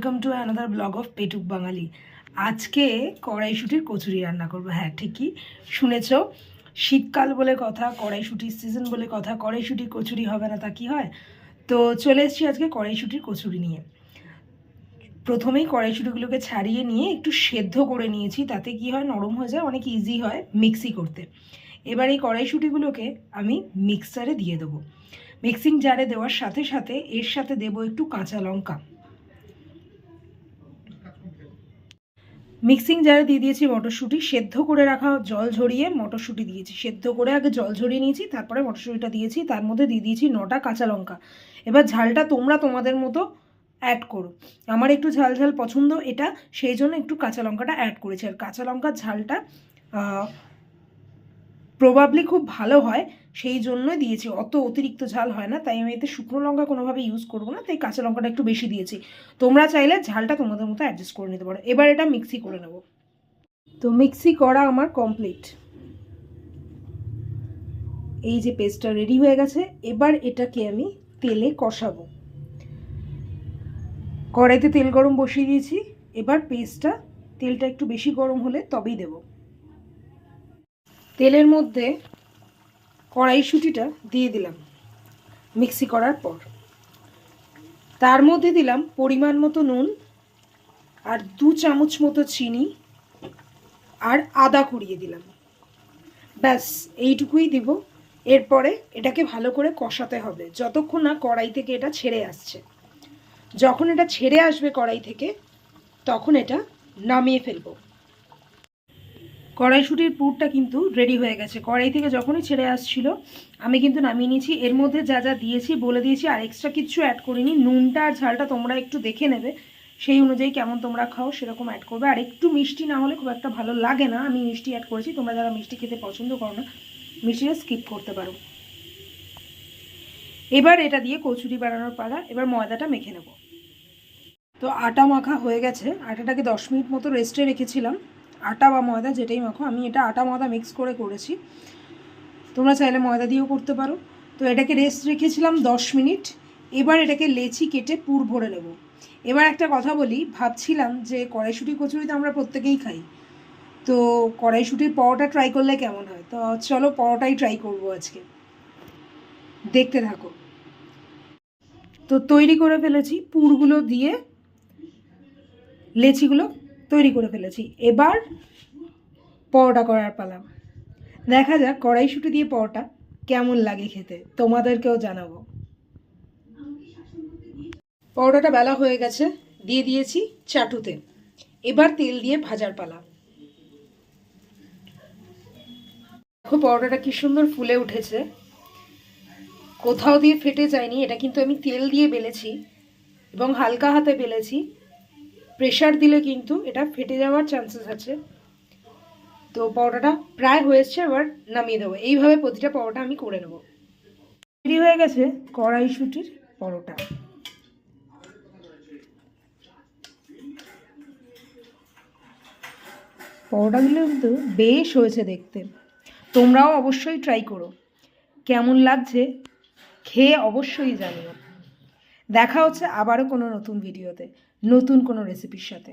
Welcome to another blog of পেটুক বাঙালি। আজকে কড়াইশুঁটির কচুরি রান্না করবো। হ্যাঁ, ঠিকই শুনেছ, শীতকাল বলে কথা, কড়াইশুঁটির সিজন বলে কথা, কড়াইশুঁটির কচুরি হবে না তা কি হয়? তো চলে এসেছি আজকে কড়াইশুঁটির কচুরি নিয়ে। প্রথমেই কড়াইশুঁটিগুলোকে ছাড়িয়ে নিয়ে একটু সেদ্ধ করে নিয়েছি, তাতে কি হয়, নরম হয়ে যায়, অনেক ইজি হয় মিক্সি করতে। এবার এই কড়াইশুঁটিগুলোকে আমি মিক্সারে দিয়ে দেবো। মিক্সিং জারে দেওয়ার সাথে সাথে এর সাথে দেবো একটু কাঁচা লঙ্কা। মিক্সিং জারে দিয়ে দিয়েছি মটরশুঁটি, সেদ্ধ করে রাখা জল ঝরিয়ে মটরশুঁটি দিয়েছি, সেদ্ধ করে আগে জল ঝরিয়ে নিয়েছি, তারপরে মটরশুঁটিটা দিয়েছি, তার মধ্যে দিয়ে দিয়েছি 9টা কাঁচা লঙ্কা। এবার ঝালটা তোমরা তোমাদের মতো অ্যাড করো। আমার একটু ঝাল ঝাল পছন্দ এটা, সেই জন্য একটু কাঁচা লঙ্কাটা অ্যাড করেছি। আর কাঁচা লঙ্কার ঝালটা প্রবাবলি খুব ভালো হয়, সেই জন্যই দিয়েছি। অত অতিরিক্ত ঝাল হয় না, তাই আমি এতে শুকনো লঙ্কা কোনোভাবে ইউজ করবো না, তাই কাঁচা লঙ্কাটা একটু বেশি দিয়েছি। তোমরা চাইলে ঝালটা তোমাদের মতো অ্যাডজাস্ট করে নিতে পারো। এবার এটা মিক্সি করে নেব। তো মিক্সি করা আমার কমপ্লিট, এই যে পেস্টটা রেডি হয়ে গেছে। এবার এটাকে আমি তেলে কষাবো। কড়াইতে তেল গরম বসিয়ে দিয়েছি। এবার তেলটা একটু বেশি গরম হলে তবেই দেব। তেলের মধ্যে কড়াইশুঁটিটা দিয়ে দিলাম মিক্সি করার পর। তার মধ্যে দিলাম পরিমাণ মতো নুন, আর 2 চামচ মতো চিনি, আর আদা কুড়িয়ে দিলাম। ব্যাস এইটুকুই দিব। এরপরে এটাকে ভালো করে কষাতে হবে যতক্ষণ না কড়াই থেকে এটা ছেড়ে আসছে। যখন এটা ছেড়ে আসবে কড়াই থেকে, তখন এটা নামিয়ে ফেলবো। কড়াইশুঁটির পুরটা কিন্তু রেডি হয়ে গেছে। কড়াই থেকে যখনই ছেড়ে আসছিল আমি কিন্তু নামিয়ে নিয়েছি। এর মধ্যে যা যা দিয়েছি বলে দিয়েছি, আর এক্সট্রা কিচ্ছু অ্যাড করিনি। নুনটা আর ঝালটা তোমরা একটু দেখে নেবে, সেই অনুযায়ী কেমন তোমরা খাও সেরকম অ্যাড করবে। আর একটু মিষ্টি না হলে খুব একটা ভালো লাগে না, আমি মিষ্টি অ্যাড করেছি। তোমরা যারা মিষ্টি খেতে পছন্দ করো না, মিষ্টিটা স্কিপ করতে পারো। এবার এটা দিয়ে কচুরি বানানোর পালা। এবার ময়দাটা মেখে নেব। তো আটা মাখা হয়ে গেছে। আটাটাকে 10 মিনিট মতো রেস্টে রেখেছিলাম। আটা বা ময়দা যেটাই মাখো, আমি এটা আটা ময়দা মিক্স করে করেছি, তোমরা চাইলে ময়দা দিয়েও করতে পারো। তো এটাকে রেস্ট রেখেছিলাম 10 মিনিট। এবার এটাকে লেচি কেটে পুর ভরে নেব। এবার একটা কথা বলি, ভাবছিলাম যে কড়াইশুঁটি কচুরি তো আমরা প্রত্যেকেই খাই, তো কড়াইশুঁটির পরোটা ট্রাই করলে কেমন হয়? তো চলো পরোটাই ট্রাই করবো আজকে, দেখতে থাকো। তো তৈরি করে ফেলেছি, পুরগুলো দিয়ে লেচিগুলো তৈরি করে ফেলেছি। এবার পরোটা করার পালা। দেখা যাক কড়াইশুঁটি দিয়ে পরোটা কেমন লাগে খেতে, তোমাদেরকেও জানাবো। পরোটাটা বেলা হয়ে গেছে, দিয়ে দিয়েছি চাটুতে। এবার তেল দিয়ে ভাজার পালা। দেখো পরোটাটা কি সুন্দর ফুলে উঠেছে, কোথাও দিয়ে ফেটে যায়নি। এটা কিন্তু আমি তেল দিয়ে বেলেছি এবং হালকা হাতে বেলেছি। প্রেশার দিলে কিন্তু এটা ফেটে যাওয়ার চান্সেস আছে। তো পরোটাটা প্রায় হয়েছে, এবার নামিয়ে দেবো। এইভাবে প্রতিটা পরোটা আমি করে নেব। তৈরি হয়ে গেছে কড়াইশুঁটির পরোটা। পরোটাগুলো কিন্তু বেশ হয়েছে দেখতে। তোমরাও অবশ্যই ট্রাই করো, কেমন লাগছে খেয়ে অবশ্যই জানিও। দেখা হচ্ছে আবারও কোনো নতুন ভিডিওতে, নতুন কোনো রেসিপির সাথে।